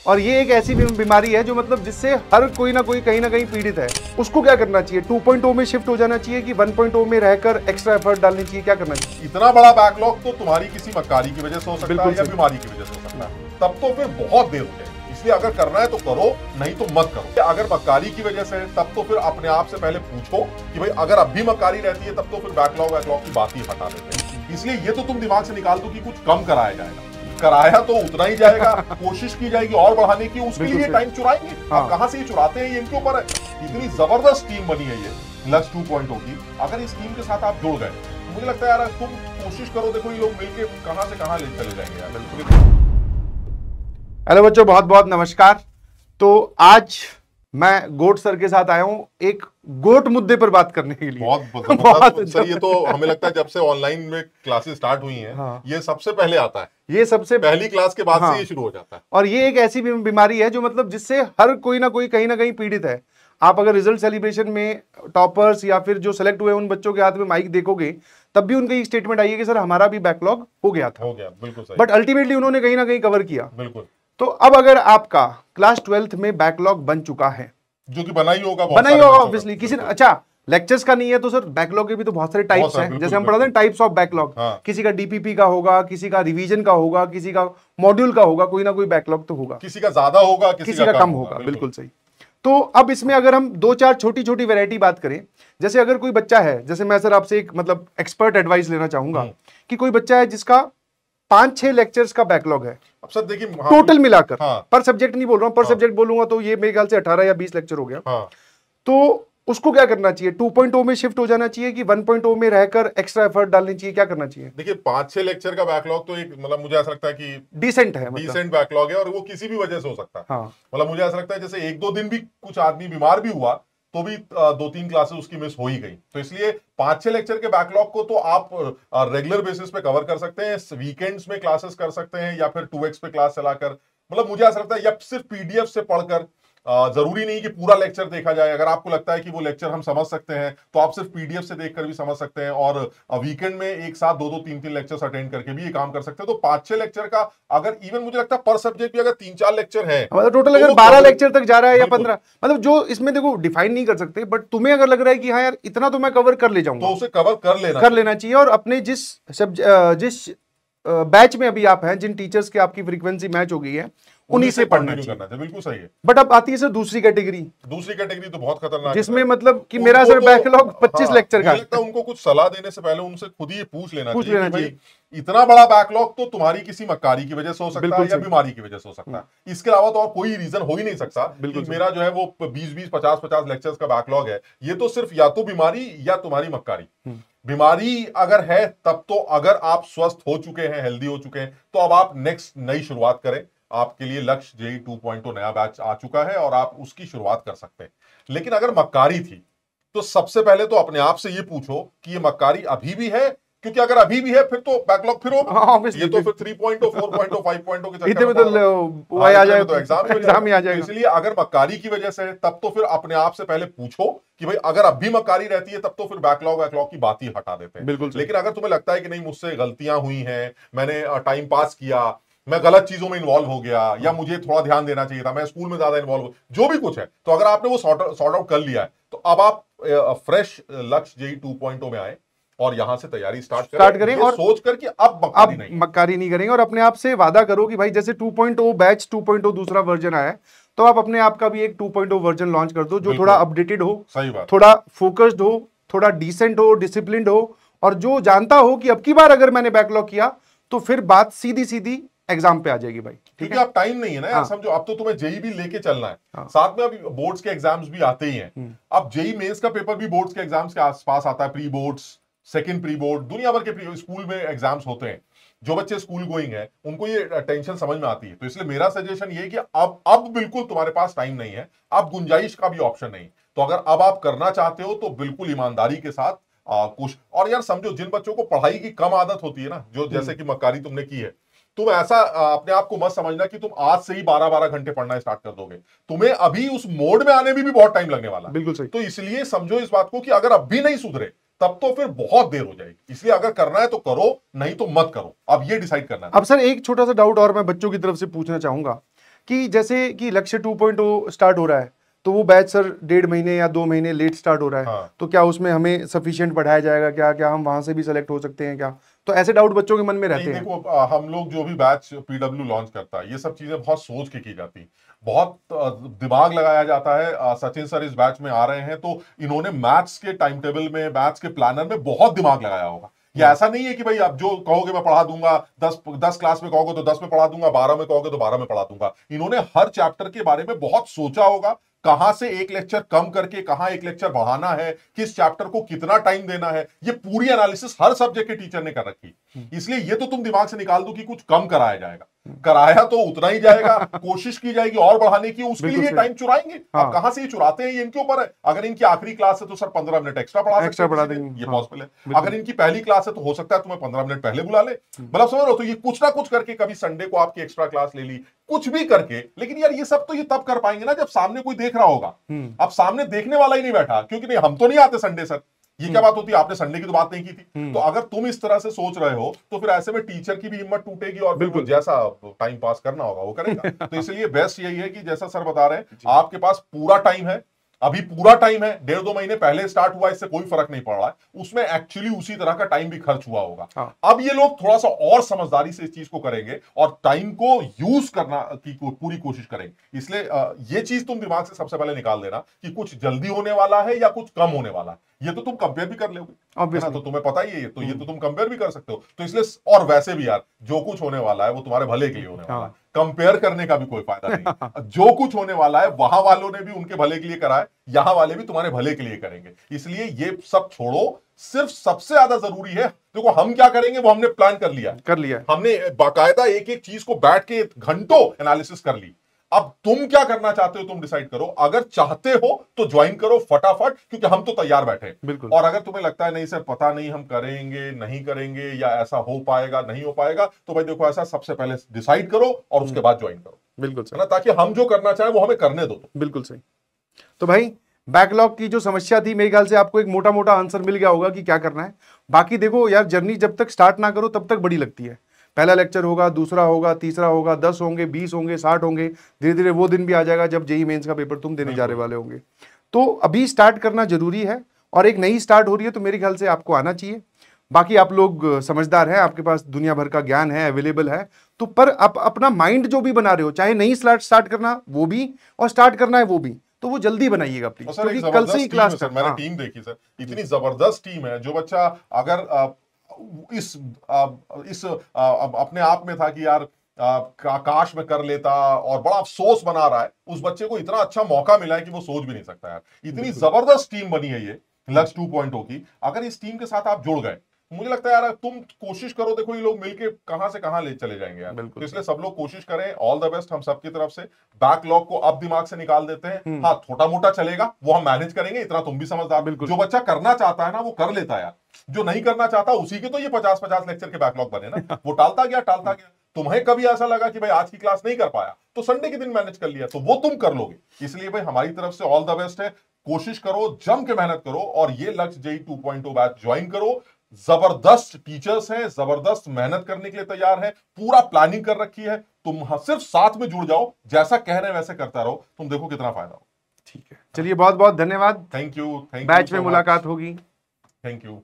और ये एक ऐसी बीमारी है जो मतलब जिससे हर कोई ना कोई कहीं ना कहीं पीड़ित है। उसको क्या करना चाहिए? 2.0 में शिफ्ट हो जाना चाहिए कि 1.0 में रहकर एक्स्ट्रा एफर्ट डालनी चाहिए? क्या करना चाहिए? इतना बड़ा बैकलॉग तो तुम्हारी किसी मक्कारी की वजह से हो सकता है या बीमारी की वजह से हो सकता है, तब तो फिर बहुत देर हो जाएगी। इसलिए अगर करना है तो करो, नहीं तो मत करो। अगर मक्कारी की वजह से तब तो फिर अपने आप से पहले पूछो कि भाई अगर अब भी मक्कारी रहती है तब तो फिर बैकलॉग की बात ही हटा देते हैं। इसलिए ये तो तुम दिमाग से निकाल दो कि कुछ कम कराया जाएगा, कराया तो उतना ही जाएगा, कोशिश की जाएगी और बढ़ाने की, उसके लिए टाइम चुराएंगे। आप कहां से ये चुराते हैं ये इनके ऊपर है। इतनी जबरदस्त टीम बनी है ये लक्ष्य 2.0 की। अगर इस टीम के साथ आप जुड़ गए तो मुझे लगता है यार तुम कोशिश करो, देखो ये लोग मिलके कहां से कहां ले चले जाएंगे यार। बिल्कुल। हेलो बच्चों, बहुत बहुत नमस्कार। तो आज मैं गोट सर के साथ आया हूं एक गोट मुद्दे पर बात करने के लिए। बहुत सर, ये तो हमें लगता है जब से ऑनलाइन में क्लासेस स्टार्ट हुई हैं, ये सबसे पहले आता है। ये सबसे पहली क्लास के बाद से ये शुरू हो जाता है। और ये एक ऐसी बीमारी है जो मतलब जिससे हर कोई ना कोई कहीं ना कहीं पीड़ित है। आप अगर रिजल्ट सेलिब्रेशन में टॉपर्स या फिर जो सेलेक्ट हुए उन बच्चों के हाथ में माइक देखोगे तब भी उनका एक स्टेटमेंट आई है कि सर हमारा भी बैकलॉग हो गया था। हो गया, बिल्कुल सही। बट अल्टीमेटली उन्होंने कहीं ना कहीं कवर किया। बिल्कुल। तो अब अगर आपका क्लास 12th में बैकलॉग बन चुका है, जो कि बना ही होगा ऑब्वियसली किसी ने, अच्छा लेक्चर्स का नहीं है तो सर बैकलॉग के भी तो बहुत सारे टाइप्स हैं। जैसे हम पढ़ाते हैं टाइप्स ऑफ बैकलॉग, किसी का डीपीपी का होगा, किसी का रिवीजन का होगा, किसी का मॉड्यूल का होगा, कोई ना कोई बैकलॉग तो होगा। किसी का ज्यादा होगा, किसी का कम होगा। बिल्कुल सही। तो अब इसमें अगर हम दो चार छोटी छोटी वैरायटी बात करें, जैसे अगर कोई बच्चा है, जैसे मैं सर आपसे एक मतलब एक्सपर्ट एडवाइस लेना चाहूंगा कि कोई बच्चा है जिसका 5-6 लेक्चर्स का बैकलॉग है। अब सर देखिए टोटल मिलाकर, पर सब्जेक्ट नहीं बोल रहा हूं, पर सब्जेक्ट बोलूंगा तो ये मेरे ख्याल से 18 या 20 लेक्चर हो गया। तो उसको क्या करना चाहिए? 2.0 में शिफ्ट हो जाना चाहिए कि 1.0 में रहकर एक्स्ट्रा एफर्ट डालनी चाहिए? क्या करना चाहिए? देखिए 5-6 लेक्चर का बैकलॉग तो एक मतलब मुझे ऐसा लगता है कि डिसेंट है, डिसेंट बैकलॉग है और वो किसी भी वजह से हो सकता है। मतलब मुझे ऐसा लगता है जैसे 1-2 दिन भी कुछ आदमी बीमार भी हुआ तो भी 2-3 क्लासेस उसकी मिस हो ही गई। तो इसलिए 5-6 लेक्चर के बैकलॉग को तो आप रेगुलर बेसिस पे कवर कर सकते हैं, वीकेंड्स में क्लासेस कर सकते हैं या फिर 2x पे क्लास चलाकर। मतलब मुझे ऐसा लगता है या सिर्फ पीडीएफ से पढ़कर, जरूरी नहीं कि पूरा लेक्चर देखा जाए। अगर आपको लगता है कि वो लेक्चर हम समझ सकते हैं तो आप सिर्फ पीडीएफ से देखकर भी समझ सकते हैं और वीकेंड में एक साथ 2-2, 3-3 लेक्चर्स अटेंड करके भी ये काम कर सकते हैं। तो 5-6 लेक्चर का अगर इवन मुझे लगता है पर सब्जेक्ट भी अगर 3-4 लेक्चर है, मतलब टोटल अगर 12 लेक्चर तक जा रहा है या 15, मतलब जो इसमें देखो डिफाइन नहीं कर सकते, बट तुम्हें अगर लग रहा है कि हाँ यार इतना तो मैं कवर कर ले जाऊंगा तो उसे कवर कर लेना चाहिए। और अपने जिस बैच में अभी आप हैं, जिन टीचर्स के आपकी फ्रीक्वेंसी मैच हो गई है उन्हीं से पढ़ना चाहिए। बिल्कुल सही है। बट अब आती है सर दूसरी कैटेगरी तो बहुत खतरनाक, जिसमें मतलब कि मेरा सर बैकलॉग 25 लेक्चर का लगता है। उनको कुछ सलाह देने से पहले उनसे खुद ही पूछ लेना चाहिए इतना बड़ा बैकलॉग तो तुम्हारी किसी मक्कारी की वजह से हो सकता है या बीमारी की वजह से हो सकता है। इसके अलावा तो और कोई रीजन हो ही नहीं सकता कि मेरा जो है वो 20-20, 50-50 लेक्चर्स का बैकलॉग है। ये तो सिर्फ या तो बीमारी या तुम्हारी मक्कारी। बीमारी अगर है तब तो, अगर आप स्वस्थ हो चुके हैं, हेल्दी हो चुके हैं, तो अब आप नेक्स्ट नई शुरुआत करें। आपके लिए लक्ष्य जेईई 2.0 नया बैच आ चुका है और आप उसकी शुरुआत कर सकते हैं। लेकिन अगर मक्कारी थी तो सबसे पहले तो अपने आप से ये पूछो कि ये मक्कारी अभी भी है, क्योंकि अगर अभी भी है फिर तो बैकलॉग फिर होगा। ये तो फिर 3.0, 4.0, 5.0 के चक्कर में तो एग्जाम ही आ जाएगा। इसलिए अगर मक्कारी की वजह से तब तो फिर अपने आप से पहले पूछो कि भाई अगर अब भी मक्कारी रहती है तब तो फिर बैकलॉग की बात ही हटा देते हैं। लेकिन अगर तुम्हें लगता है कि नहीं मुझसे गलतियां हुई हैं, मैंने टाइम पास किया, मैं गलत चीजों में इन्वॉल्व हो गया या मुझे थोड़ा ध्यान देना चाहिए था, मैं स्कूल में ज्यादा इन्वॉल्व हो, जो भी कुछ है, तो अगर आपने वो सॉर्ट आउट कर लिया है तो अब आप फ्रेश लक्ष्य जेईई 2.0 में आए और यहां से तैयारी स्टार्ट करें और सोच कर कि अब मक्कारी नहीं करेंगे। और अपने आप से वादा करो कि भाई जैसे 2.0 बैच 2.0 दूसरा वर्जन आया है तो आप अपने आप का भी एक 2.0 वर्जन लॉन्च कर दो जो थोड़ा अपडेटेड हो, सही बात, थोड़ा फोकस्ड हो, थोड़ा डिसेंट हो, डिसिप्लिन्ड हो, और जो जानता हो कि अब की बार अगर मैंने बैकलॉग किया तो फिर बात सीधी सीधी एग्जाम पे आ जाएगी भाई। ठीक है, अब टाइम नहीं है ना यार, समझो अब तो तुम्हें जेईई भी लेके चलना है। साथ में अभी बोर्ड्स के एग्जाम्स भी आते ही हैं। अब जेईई मेंस का पेपर भी बोर्ड्स के एग्जाम्स के आसपास आता है, pre boards, second pre board, दुनिया भर के स्कूल में एग्जाम्स होते हैं। जो बच्चे स्कूल गोइंग है उनको ये टेंशन समझ में आती है। तो इसलिए मेरा सजेशन ये है कि अब बिल्कुल तुम्हारे पास टाइम नहीं है, अब गुंजाइश का भी ऑप्शन नहीं। तो अगर अब आप करना चाहते हो तो बिल्कुल ईमानदारी के साथ कुछ, और यार समझो जिन बच्चों को पढ़ाई की कम आदत होती है ना, जो जैसे कि मक्कारी तुमने की है, तुम ऐसा अपने आप को मत समझना कि तुम आज से ही 12-12 घंटे पढ़ना स्टार्ट कर दोगे। तुम्हें अभी उस मोड में आने में भी बहुत टाइम लगने वाला है। बिल्कुल सही। तो इसलिए समझो इस बात को कि अगर अब भी नहीं सुधरे तब तो फिर बहुत देर हो जाएगी। इसलिए अगर करना है तो करो, नहीं तो मत करो। अब ये डिसाइड करना है। अब सर एक छोटा सा डाउट और मैं बच्चों की तरफ से पूछना चाहूंगा कि जैसे कि लक्ष्य 2.0 स्टार्ट हो रहा है तो वो बैच सर 1.5 महीने या 2 महीने लेट स्टार्ट हो रहा है। हाँ। तो क्या उसमें हमें सफिशिएंट पढ़ाया जाएगा क्या, क्या हम वहां से भी सेलेक्ट हो सकते हैं क्या? तो ऐसे डाउट बच्चों के मन में रहते हैं। देखो हम लोग जो भी बैच पीडब्ल्यू लॉन्च करता है ये सब चीजें बहुत सोच के की जाती, बहुत दिमाग लगाया जाता है। सचिन सर इस बैच में आ रहे हैं तो इन्होंने मैथ्स के टाइम टेबल में, मैथ्स के प्लानर में बहुत दिमाग लगाया होगा। ये ऐसा नहीं है कि भाई आप जो कहोगे मैं पढ़ा दूंगा, 10 क्लास में कहोगे तो 10 में पढ़ा दूंगा, 12 में कहोगे तो 12 में पढ़ा दूंगा। इन्होंने हर चैप्टर के बारे में बहुत सोचा होगा, कहां से एक लेक्चर कम करके कहां एक लेक्चर बढ़ाना है, किस चैप्टर को कितना टाइम देना है, ये पूरी एनालिसिस हर सब्जेक्ट के टीचर ने कर रखी। इसलिए ये तो तुम दिमाग से निकाल दो कि कुछ कम कराया जाएगा, कराया तो उतना ही जाएगा, कोशिश की जाएगी और बढ़ाने की, उसके लिए टाइम चुराएंगे। हाँ। अब कहां से ये चुराते हैं ये इनके ऊपर है। अगर इनकी आखिरी क्लास है तो सर 15 मिनट एक्स्ट्रा पढ़ा देंगे, ये पॉसिबल है। अगर इनकी पहली क्लास है तो हो सकता है तुम्हें 15 मिनट पहले बुला ले, मतलब समझ रहे हो। तो ये कुछ ना कुछ करके, कभी संडे को आपकी एक्स्ट्रा क्लास ले ली, कुछ भी करके। लेकिन यार ये सब तो ये तब कर पाएंगे ना जब सामने कोई देख रहा होगा। अब सामने देखने वाला ही नहीं बैठा, क्योंकि नहीं हम तो नहीं आते संडे सर, ये क्या बात होती है, आपने संडे की तो बात नहीं की थी। तो अगर तुम इस तरह से सोच रहे हो तो फिर ऐसे में टीचर की भी हिम्मत टूटेगी और बिल्कुल जैसा टाइम पास करना होगा वो करेगा। तो इसलिए बेस्ट यही है कि जैसा सर बता रहे हैं, आपके पास पूरा टाइम है, अभी पूरा टाइम है, 1.5-2 महीने पहले स्टार्ट हुआ, इससे कोई फर्क नहीं पड़ रहा है, उसमें एक्चुअली उसी तरह का टाइम भी खर्च हुआ होगा। हाँ। अब ये लोग थोड़ा सा और समझदारी से इस चीज को करेंगे और टाइम को यूज करना की पूरी कोशिश करेंगे। इसलिए ये चीज तुम दिमाग से सबसे पहले निकाल देना कि कुछ जल्दी होने वाला है या कुछ कम होने वाला है। ये तो तुम कंपेयर भी कर लोगे ना, तो तुम्हें पता ही है, तो ये तो तुम कंपेयर भी कर सकते हो। तो इसलिए, और वैसे भी यार जो कुछ होने वाला है वो तुम्हारे भले के लिए होने वाला है, कंपेयर करने का भी कोई फायदा नहीं। जो कुछ होने वाला है वहां वालों ने भी उनके भले के लिए करा है, यहां वाले भी तुम्हारे भले के लिए करेंगे। इसलिए ये सब छोड़ो, सिर्फ सबसे ज्यादा जरूरी है, देखो हम क्या करेंगे वो हमने प्लान कर लिया, हमने बाकायदा एक एक चीज को बैठ के घंटों एनालिसिस कर ली। अब तुम क्या करना चाहते हो तुम डिसाइड करो। अगर चाहते हो तो ज्वाइन करो फटाफट, क्योंकि हम तो तैयार बैठे हैं। और अगर तुम्हें लगता है नहीं सर पता नहीं हम करेंगे नहीं करेंगे या ऐसा हो पाएगा नहीं हो पाएगा, तो भाई देखो ऐसा सबसे पहले डिसाइड करो और उसके बाद ज्वाइन करो। बिल्कुल सही, है ना, ताकि हम जो करना चाहें वो हमें करने दो। बिल्कुल सही। तो भाई बैकलॉग की जो समस्या थी, मेरे ख्याल से आपको एक मोटा मोटा आंसर मिल गया होगा कि क्या करना है। बाकी देखो यार, जर्नी जब तक स्टार्ट ना करो तब तक बड़ी लगती है। पहला लेक्चर होगा, दूसरा होगा, तीसरा होगा, 10 होंगे, 20 होंगे, 60 होंगे। धीरे धीरे वो दिन भी आ जाएगा जब जेईई मेंस का पेपर तुम देने जा रहे वाले होंगे। तो अभी स्टार्ट करना जरूरी है, और एक नई स्टार्ट हो रही है तो मेरे ख्याल से आपको आना चाहिए। बाकी आप लोग समझदार हैं, आपके पास दुनिया भर का ज्ञान है, अवेलेबल है। तो पर आप अपना माइंड जो भी बना रहे हो, चाहे नई स्टार्ट करना वो भी और स्टार्ट करना है वो भी, तो वो जल्दी बनाइए प्लीज, क्योंकि कल से ही क्लास सर मैंने टीम देखी सर, इतनी जबरदस्त टीम है। जो बच्चा अगर इस अपने आप में था कि यार काश में कर लेता और बड़ा अफसोस बना रहा है, उस बच्चे को इतना अच्छा मौका मिला है कि वो सोच भी नहीं सकता यार। इतनी जबरदस्त टीम बनी है ये लक्ष्य 2.0 की। अगर इस टीम के साथ आप जुड़ गए, मुझे लगता है यार तुम कोशिश करो, देखो ये लोग मिलके कहां से कहां ले चले जाएंगे यार। तो इसलिए सब लोग कोशिश करें। ऑल द बेस्ट हम सबकी तरफ से। बैकलॉग को अब दिमाग से निकाल देते हैं। हाँ छोटा मोटा चलेगा, वो हम मैनेज करेंगे, इतना तुम भी समझदार। जो बच्चा करना चाहता है ना वो कर लेता है यार, जो नहीं करना चाहता उसी के तो ये 50-50 लेक्चर के बैकलॉग बने ना। वो टालता गया। तुम्हें कभी ऐसा लगा कि भाई आज की क्लास नहीं कर पाया तो संडे के दिन मैनेज कर लिया, तो वो तुम कर लोगे। इसलिए भाई हमारी तरफ से ऑल द बेस्ट है। कोशिश करो, जम के मेहनत करो और ये लक्ष्य जेईई 2.0 बैच ज्वाइन करो। जबरदस्त टीचर्स हैं, जबरदस्त मेहनत करने के लिए तैयार है, पूरा प्लानिंग कर रखी है। तुम सिर्फ साथ में जुड़ जाओ, जैसा कह रहे हैं वैसे करता रहो, तुम देखो कितना फायदा हो। ठीक है, चलिए बहुत बहुत धन्यवाद। Thank you. बैच में मुलाकात होगी। Thank you.